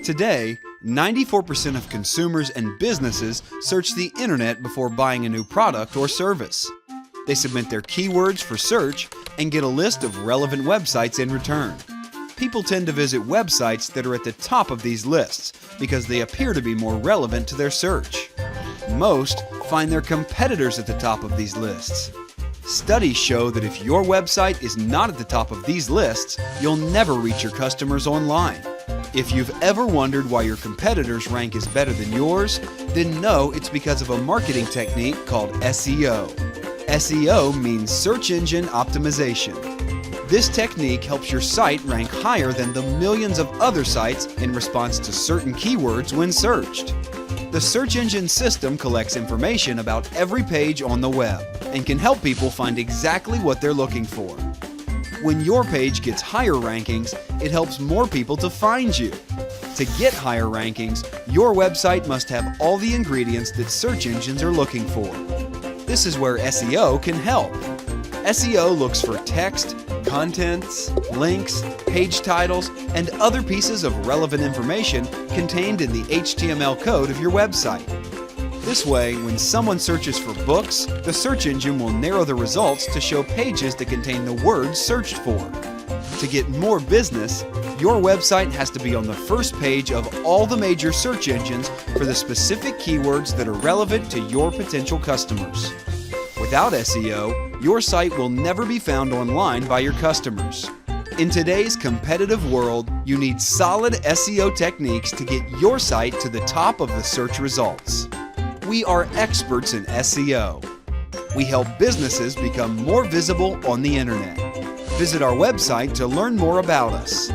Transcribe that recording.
Today, 94% of consumers and businesses search the internet before buying a new product or service. They submit their keywords for search and get a list of relevant websites in return. People tend to visit websites that are at the top of these lists because they appear to be more relevant to their search. Most find their competitors at the top of these lists. Studies show that if your website is not at the top of these lists, you'll never reach your customers online. If you've ever wondered why your competitors' rank is better than yours, then know it's because of a marketing technique called SEO. SEO means search engine optimization. This technique helps your site rank higher than the millions of other sites in response to certain keywords when searched. The search engine system collects information about every page on the web and can help people find exactly what they're looking for. When your page gets higher rankings, it helps more people to find you. To get higher rankings, your website must have all the ingredients that search engines are looking for. This is where SEO can help. SEO looks for text, contents, links, page titles, and other pieces of relevant information contained in the HTML code of your website. This way, when someone searches for books, the search engine will narrow the results to show pages that contain the words searched for. To get more business, your website has to be on the first page of all the major search engines for the specific keywords that are relevant to your potential customers. Without SEO, your site will never be found online by your customers. In today's competitive world, you need solid SEO techniques to get your site to the top of the search results. We are experts in SEO. We help businesses become more visible on the internet. Visit our website to learn more about us.